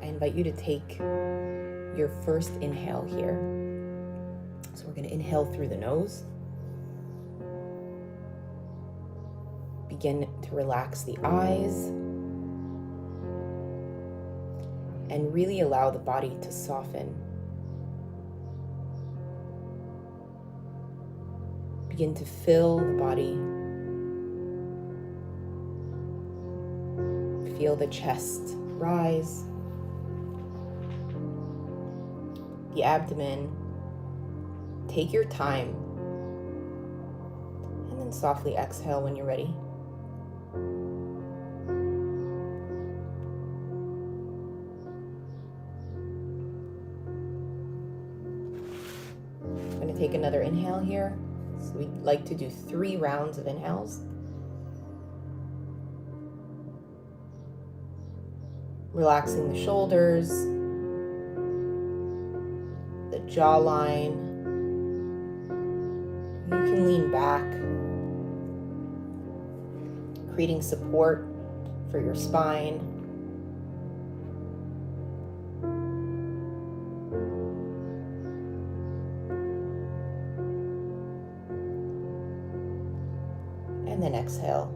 I invite you to take your first inhale here. So we're going to inhale through the nose. Begin to relax the eyes. And really allow the body to soften. Begin to fill the body. Feel the chest rise. The abdomen. Take your time. And then softly exhale when you're ready. I'm going to take another inhale here. So we like to do 3 rounds of inhales. Relaxing the shoulders, the jawline. You can lean back, creating support for your spine. And then exhale.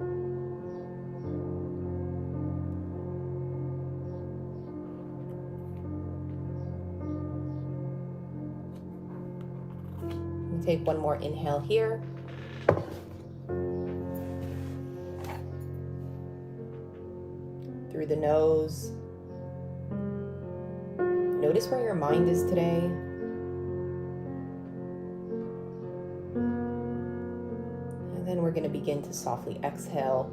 Take one more inhale here. Through the nose. Notice where your mind is today. And then we're going to begin to softly exhale.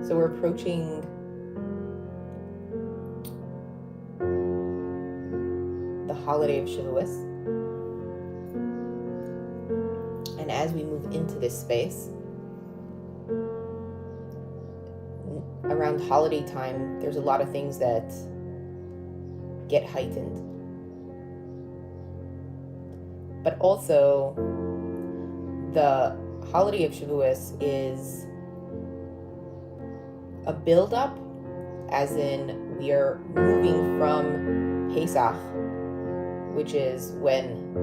So we're approaching holiday of Shavuos. And as we move into this space, around holiday time, there's a lot of things that get heightened. But also, the holiday of Shavuos is a build-up, as in we are moving from Pesach, which is when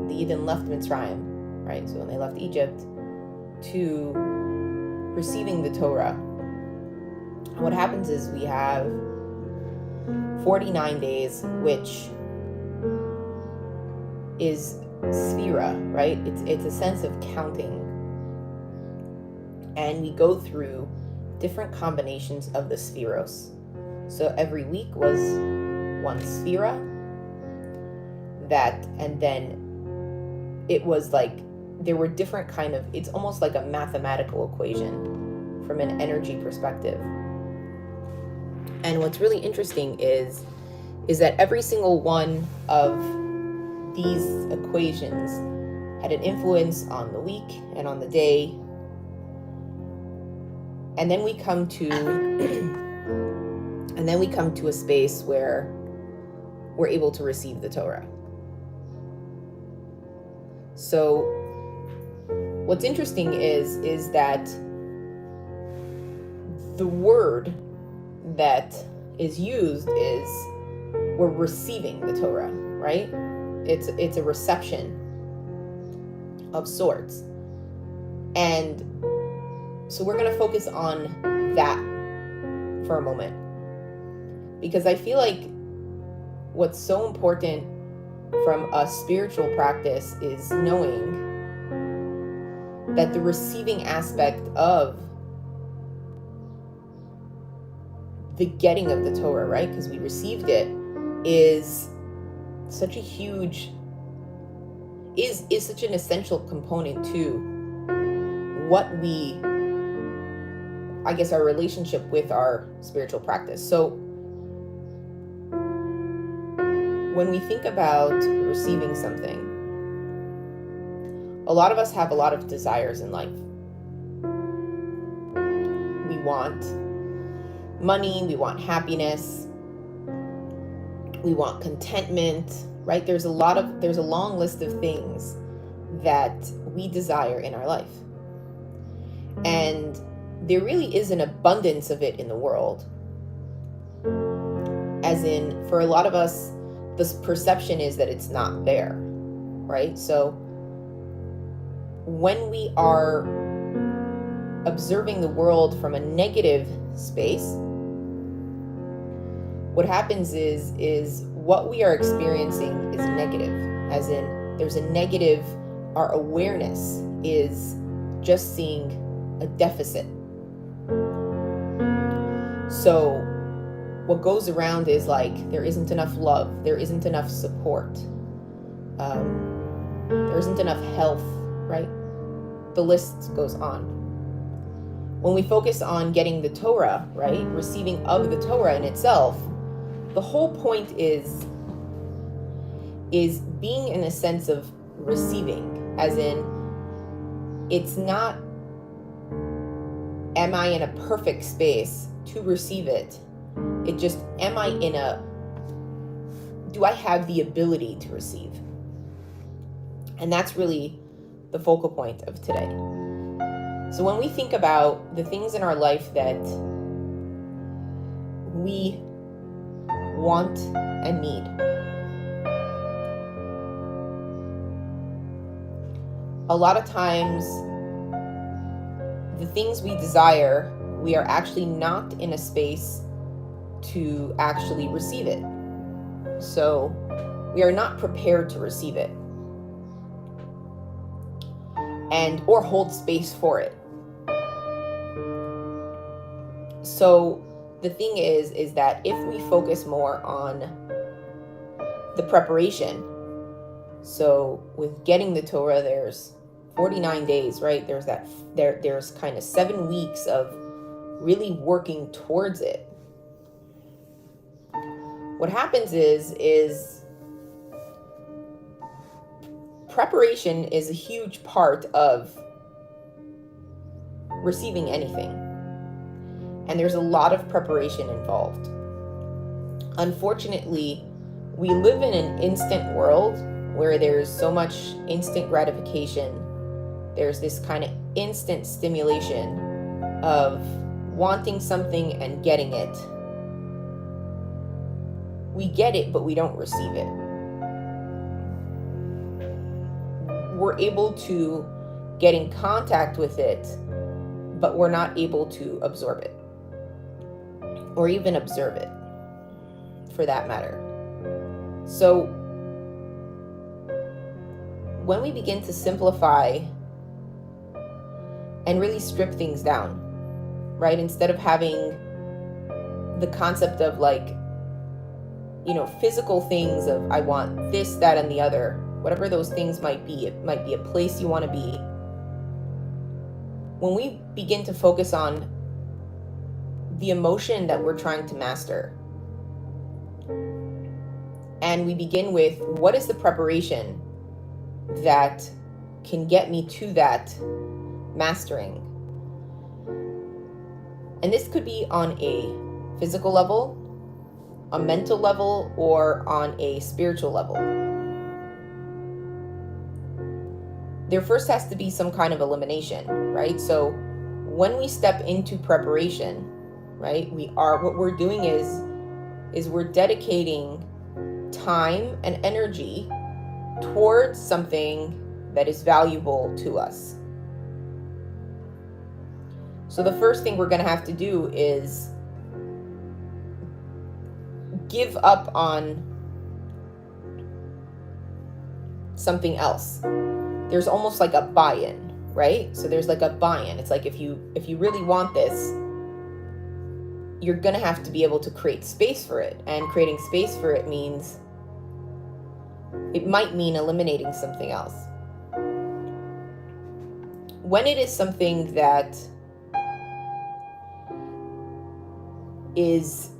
the Yidden left Mitzrayim, right? So when they left Egypt, to receiving the Torah. And what happens is we have 49 days, which is Sphira, right? It's a sense of counting. And we go through different combinations of the Spheros. So every week was one Sphira. That, and then it was like there were different kind of, it's almost like a mathematical equation from an energy perspective. And what's really interesting is that every single one of these equations had an influence on the week and on the day. And then we come to a space where we're able to receive the Torah. So what's interesting is that the word that is used is we're receiving the Torah, right? It's a reception of sorts. And so we're going to focus on that for a moment, because I feel like what's so important from a spiritual practice is knowing that the receiving aspect of the getting of the Torah, right? Because we received it, is such a huge, is such an essential component to what we, I guess, our relationship with our spiritual practice. So when we think about receiving something, a lot of us have a lot of desires in life. We want money, we want happiness, we want contentment, right? There's a long list of things that we desire in our life. And there really is an abundance of it in the world. As in, for a lot of us, this perception is that it's not there, right? So when we are observing the world from a negative space, what happens is what we are experiencing is negative. As in, there's a negative, our awareness is just seeing a deficit. So what goes around is like, there isn't enough love, there isn't enough support, there isn't enough health, right? The list goes on. When we focus on getting the Torah, right, receiving of the Torah in itself, the whole point is being in a sense of receiving, as in, it's not, am I in a perfect space to receive it? It just, am I in a, do I have the ability to receive? And that's really the focal point of today. So when we think about the things in our life that we want and need, a lot of times the things we desire, we are actually not in a space to actually receive it. So we are not prepared to receive it and or hold space for it. So the thing is that if we focus more on the preparation, so with getting the Torah, there's 49 days, right? There's kind of 7 weeks of really working towards it. What happens is preparation is a huge part of receiving anything. And there's a lot of preparation involved. Unfortunately, we live in an instant world where there's so much instant gratification. There's this kind of instant stimulation of wanting something and getting it. We get it, but we don't receive it. We're able to get in contact with it, but we're not able to absorb it, or even observe it, for that matter. So when we begin to simplify and really strip things down, right? Instead of having the concept of like, physical things of I want this, that, and the other, whatever those things might be. It might be a place you want to be. When we begin to focus on the emotion that we're trying to master, and we begin with what is the preparation that can get me to that mastering. And this could be on a physical level, a mental level, or on a spiritual level. There first has to be some kind of elimination, right? So when we step into preparation, right, what we're doing is we're dedicating time and energy towards something that is valuable to us. So the first thing we're going to have to do is give up on something else. There's almost like a buy-in, right? So there's like a buy-in. It's like if you really want this, you're going to have to be able to create space for it. And creating space for it might mean eliminating something else. When it is something that is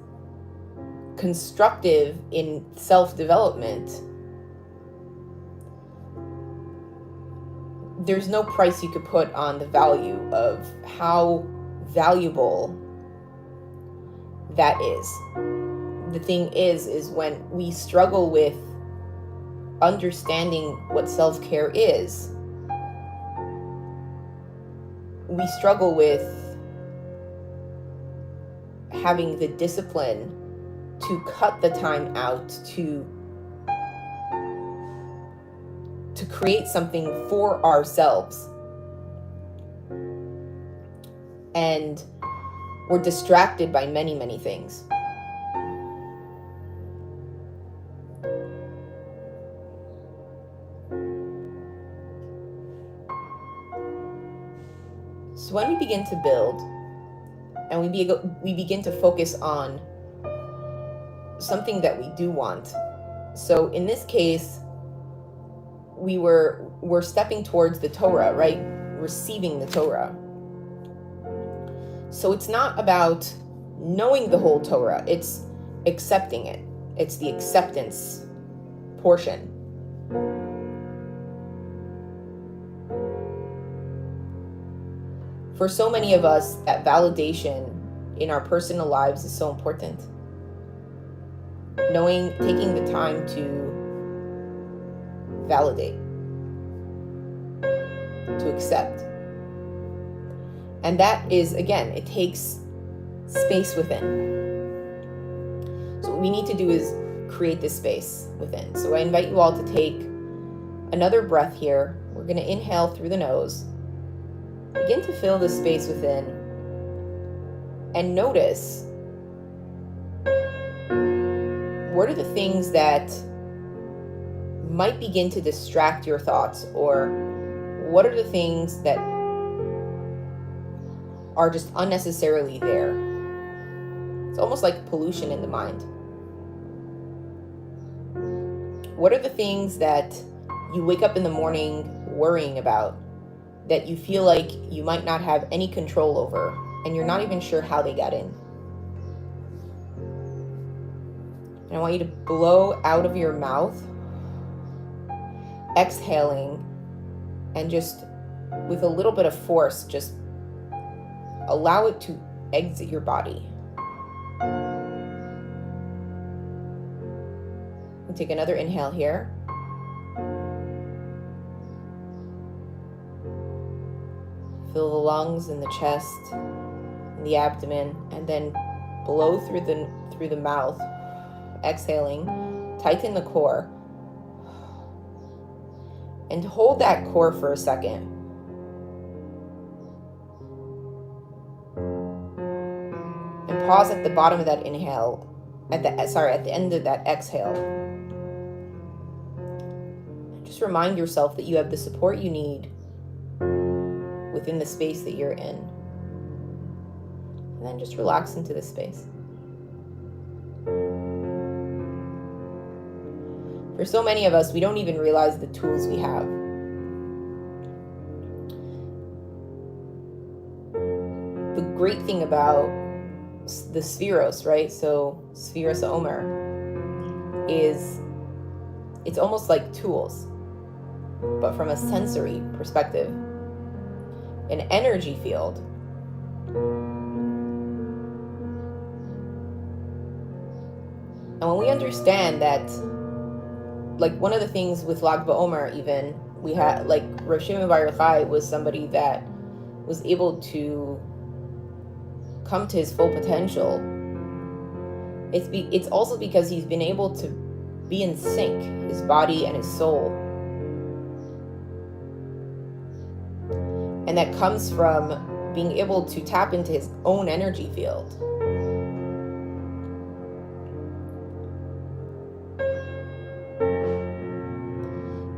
constructive in self-development, there's no price you could put on the value of how valuable that is. The thing is when we struggle with understanding what self-care is, we struggle with having the discipline to cut the time out to create something for ourselves. And we're distracted by many, many things. So when we begin to build and we begin to focus on something that we do want. So in this case, we're stepping towards the Torah, right? Receiving the Torah. So it's not about knowing the whole Torah, it's accepting it. It's the acceptance portion. For so many of us, that validation in our personal lives is so important. Taking the time to validate, to accept. And that is, again, it takes space within. So what we need to do is create this space within. So I invite you all to take another breath here. We're going to inhale through the nose. Begin to fill the space within. And notice, what are the things that might begin to distract your thoughts? Or what are the things that are just unnecessarily there? It's almost like pollution in the mind. What are the things that you wake up in the morning worrying about, that you feel like you might not have any control over, and you're not even sure how they got in? And I want you to blow out of your mouth, exhaling, and just with a little bit of force, just allow it to exit your body. And take another inhale here. Fill the lungs and the chest and the abdomen, and then blow through the mouth, exhaling. Tighten the core. And hold that core for a second. And pause at the bottom of that inhale, at the end of that exhale. Just remind yourself that you have the support you need within the space that you're in. And then just relax into this space. For so many of us, we don't even realize the tools we have. The great thing about the Spheros, right? So Spheros Omer is, it's almost like tools, but from a sensory perspective, an energy field. And when we understand that, like one of the things with Lag BaOmer, even, we had, like, Rav Shimon Bar Yochai was somebody that was able to come to his full potential. It's also because he's been able to be in sync, his body and his soul. And that comes from being able to tap into his own energy field.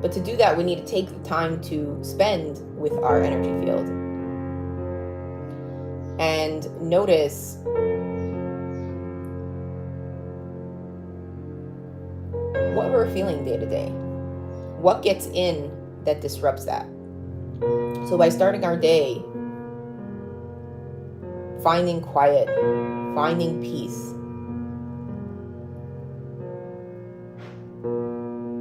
But to do that, we need to take the time to spend with our energy field. And notice what we're feeling day to day. What gets in that disrupts that? So by starting our day, finding quiet, finding peace,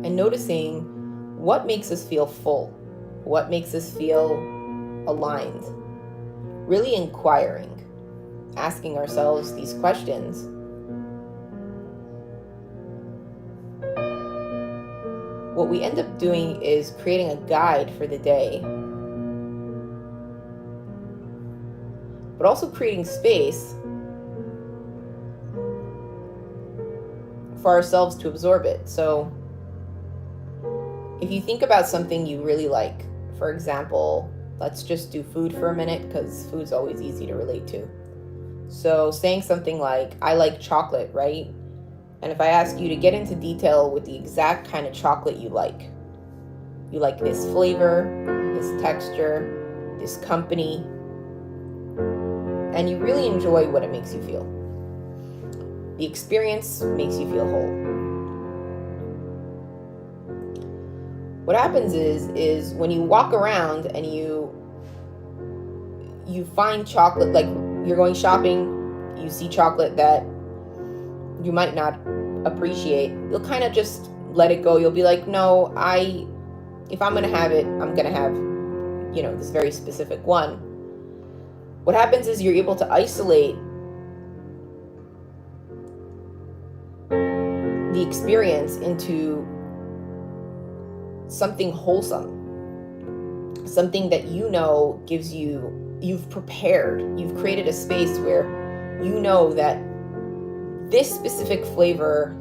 and noticing what makes us feel full, what makes us feel aligned. Really inquiring, asking ourselves these questions. What we end up doing is creating a guide for the day but also creating space for ourselves to absorb it. So if you think about something you really like, for example, let's just do food for a minute because food's always easy to relate to. So saying something like, I like chocolate, right? And if I ask you to get into detail with the exact kind of chocolate you like this flavor, this texture, this company, and you really enjoy what it makes you feel. The experience makes you feel whole. What happens is when you walk around and you find chocolate, like you're going shopping, you see chocolate that you might not appreciate, you'll kind of just let it go. You'll be like, no, if I'm gonna have it, I'm gonna have, this very specific one. What happens is you're able to isolate the experience into something wholesome, something that gives you've prepared, you've created a space where that this specific flavor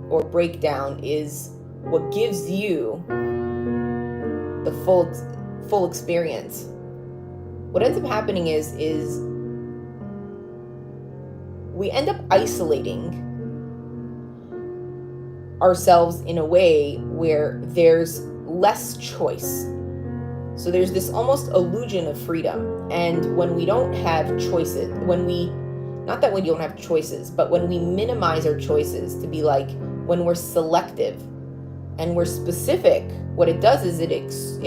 or breakdown is what gives you the full experience. What ends up happening is we end up isolating ourselves in a way where there's less choice. So there's this almost illusion of freedom. And when we don't have choices, not that we don't have choices, but when we minimize our choices to be like, when we're selective and we're specific, what it does is it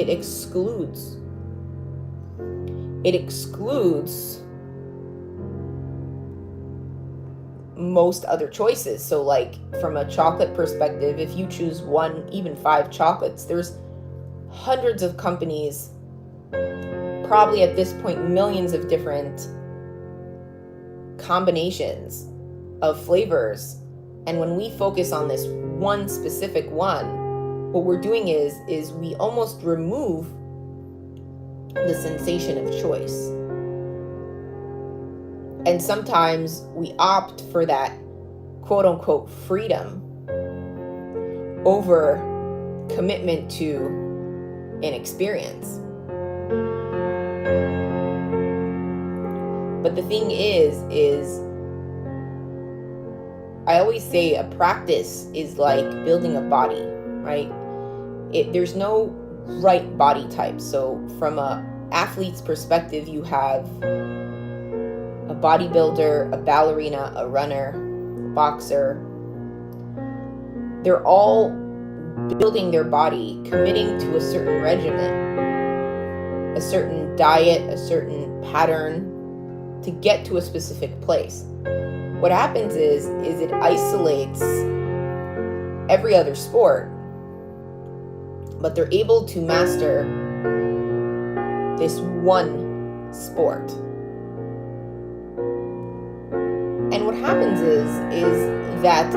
excludes. It excludes most other choices. So like from a chocolate perspective, if you choose 1, even 5 chocolates, there's hundreds of companies, probably at this point millions of different combinations of flavors. And when we focus on this one specific one, what we're doing is we almost remove the sensation of choice. And sometimes we opt for that quote unquote freedom over commitment to an experience. But the thing is I always say a practice is like building a body, right? There's no right body type. So from a athlete's perspective, you have a bodybuilder, a ballerina, a runner, a boxer. They're all building their body, committing to a certain regimen, a certain diet, a certain pattern to get to a specific place. What happens is it isolates every other sport, but they're able to master this one sport. And what happens is that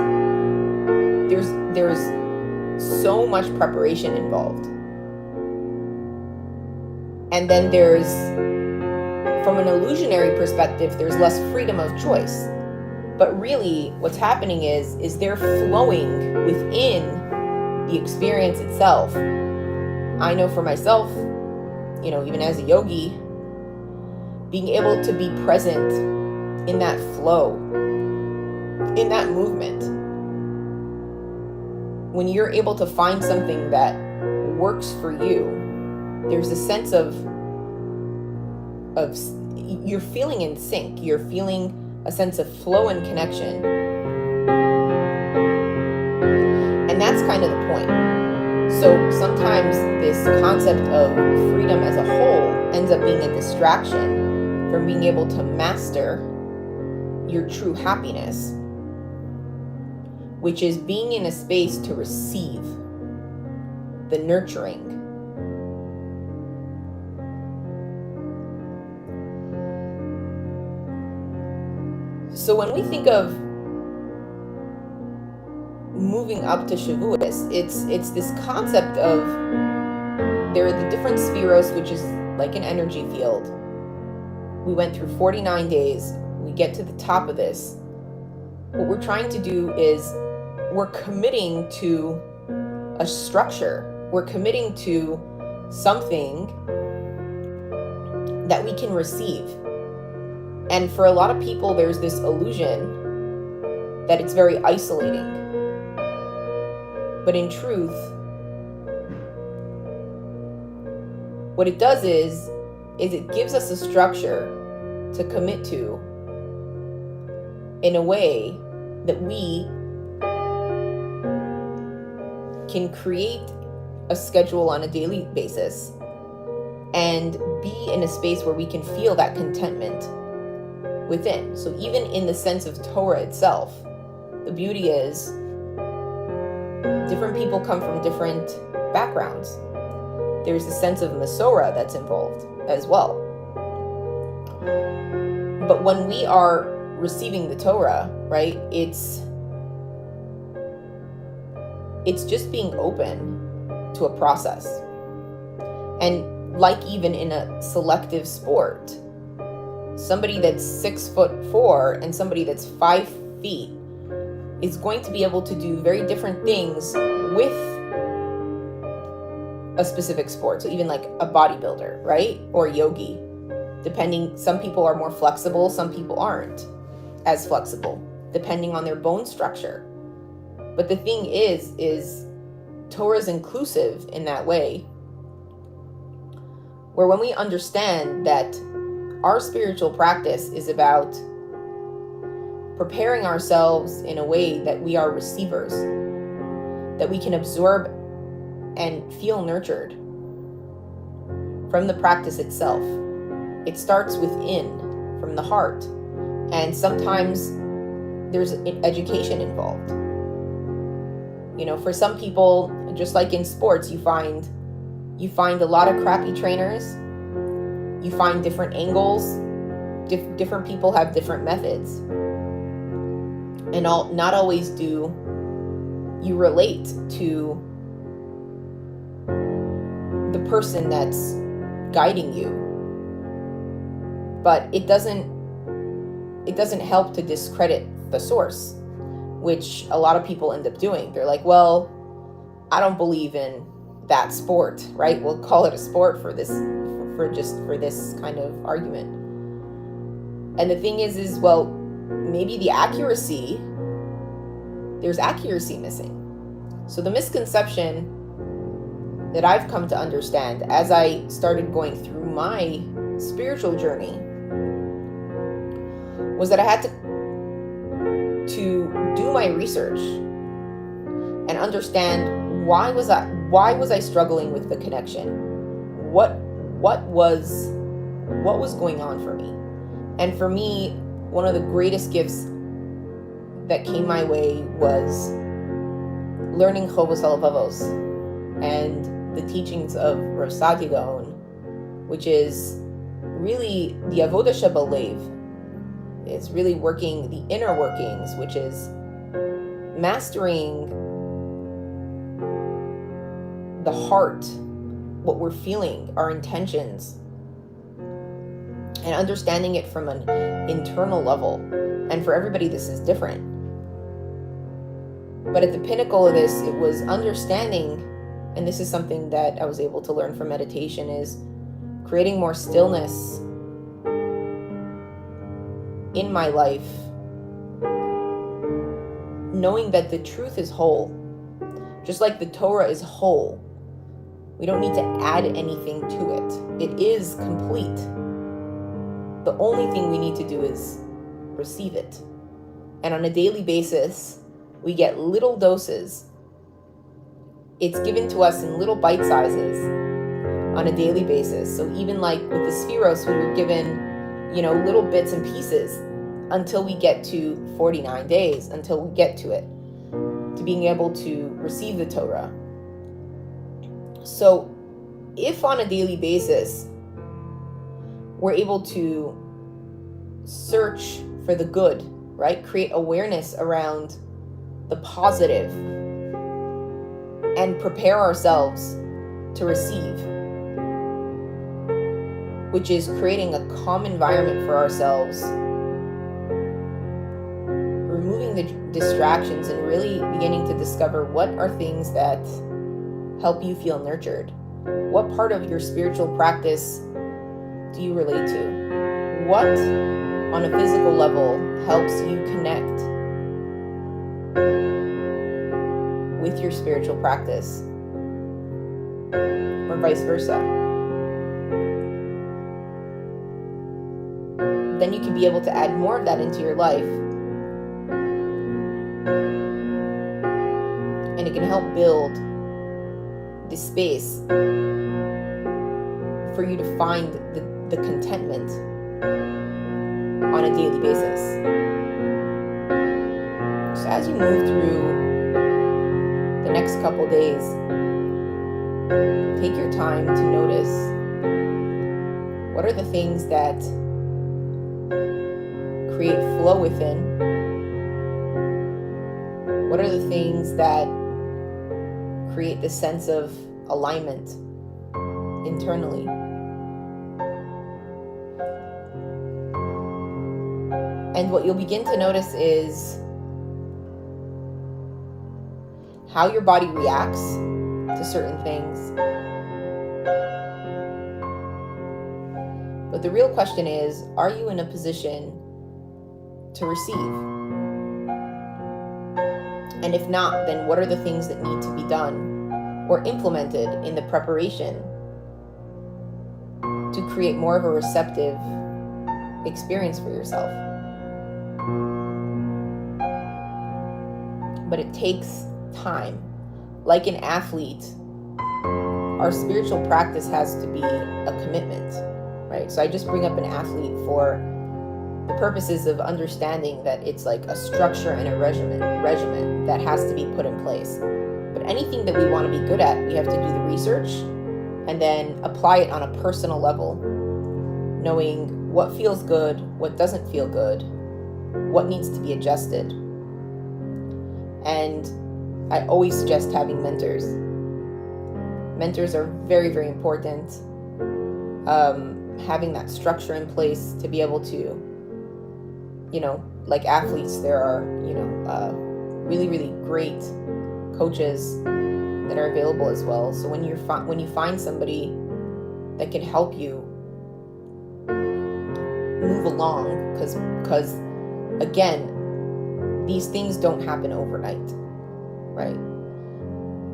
there's so much preparation involved. And then there's, from an illusionary perspective, there's less freedom of choice. But really what's happening is they're flowing within the experience itself. I know for myself, even as a yogi, being able to be present in that flow, in that movement, when you're able to find something that works for you, there's a sense of you're feeling in sync, you're feeling a sense of flow and connection. And that's kind of the point. So sometimes this concept of freedom as a whole ends up being a distraction from being able to master your true happiness, which is being in a space to receive the nurturing. So when we think of moving up to Shavuos, it's this concept of there are the different spheros, which is like an energy field. we went through 49 days, we get to the top of this. What we're trying to do is we're committing to a structure. We're committing to something that we can receive. And for a lot of people, there's this illusion that it's very isolating. But in truth, what it does is it gives us a structure to commit to in a way that we can create a schedule on a daily basis and be in a space where we can feel that contentment within. So even in the sense of Torah itself, the beauty is different people come from different backgrounds. There's a sense of Masorah that's involved as well. But when we are receiving the Torah, right, it's just being open to a process. And like even in a selective sport, somebody that's 6'4" and somebody that's 5 feet is going to be able to do very different things with a specific sport. So even like a bodybuilder, right? Or yogi, depending, some people are more flexible, some people aren't as flexible, depending on their bone structure. But the thing is Torah is inclusive in that way, where when we understand that our spiritual practice is about preparing ourselves in a way that we are receivers, that we can absorb and feel nurtured from the practice itself. It starts within, from the heart. And sometimes there's education involved. You know, for some people, just like in sports, you find a lot of crappy trainers. You find different angles. Different people have different methods. And not always do you relate to the person that's guiding you. But it doesn't help to discredit the source, which a lot of people end up doing. They're like, well, I don't believe in that sport, right? We'll call it a sport for this kind of argument. And the thing is well, maybe there's accuracy missing. So the misconception that I've come to understand as I started going through my spiritual journey was that I had to do my research and understand why was I struggling with the connection? What was going on for me? And for me, one of the greatest gifts that came my way was learning Chovos HaLevavos and the teachings of Rav Saadia Gaon, which is really the Avodah Shebalev. It's really working the inner workings, which is mastering the heart, what we're feeling, our intentions, and understanding it from an internal level. And for everybody, this is different. But at the pinnacle of this, it was understanding, and this is something that I was able to learn from meditation, is creating more stillness in my life, knowing that the truth is whole. Just like the Torah is whole. We don't need to add anything to it. It is complete. The only thing we need to do is receive it. And on a daily basis, we get little doses. It's given to us in little bite sizes on a daily basis. So even like with the Spheros, we were given, little bits and pieces until we get to 49 days, until we get to it, to being able to receive the Torah. So if on a daily basis, we're able to search for the good, right? Create awareness around the positive and prepare ourselves to receive. which is creating a calm environment for ourselves, removing the distractions, and really beginning to discover what are things that help you feel nurtured. What part of your spiritual practice do you relate to? What on a physical level helps you connect with your spiritual practice, or vice versa? Then you can be able to add more of that into your life, and it can help build the space for you to find the contentment on a daily basis. So as you move through the next couple days, take your time to notice what are the things that create flow within. What are the things that create the sense of alignment internally? And what you'll begin to notice is how your body reacts to certain things. But the real question is, are you in a position to receive? And if not, then what are the things that need to be done or implemented in the preparation to create more of a receptive experience for yourself? But it takes time. Like an athlete, our spiritual practice has to be a commitment, right? So I just bring up an athlete for the purposes of understanding that it's like a structure and a regimen that has to be put in place. But anything that we want to be good at, we have to do the research and then apply it on a personal level, knowing what feels good, what doesn't feel good, what needs to be adjusted. And I always suggest having mentors. Mentors are very, very important. Having that structure in place to be able to, like athletes, there are, really, really great coaches that are available as well. So when you find somebody that can help you move along, because again, these things don't happen overnight, right?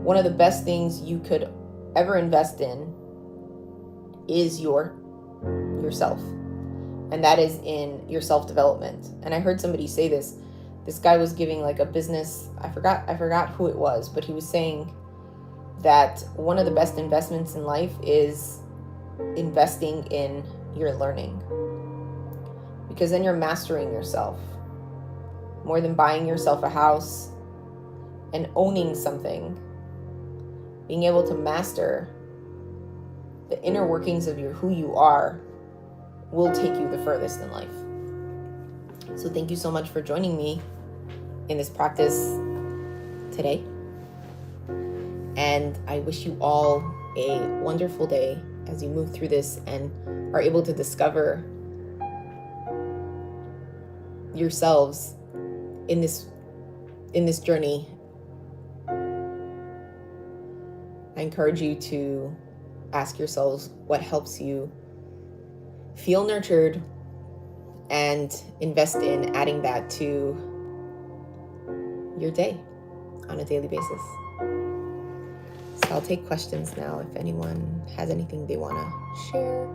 One of the best things you could ever invest in is yourself. And that is in your self-development. And I heard somebody say this guy was giving like a business, I forgot who it was, but he was saying that one of the best investments in life is investing in your learning. Because then you're mastering yourself. More than buying yourself a house and owning something, being able to master the inner workings of who you are will take you the furthest in life. So thank you so much for joining me in this practice today. And I wish you all a wonderful day as you move through this and are able to discover yourselves in this journey. I encourage you to ask yourselves what helps you feel nurtured and invest in adding that to your day on a daily basis. So I'll take questions now if anyone has anything they want to share.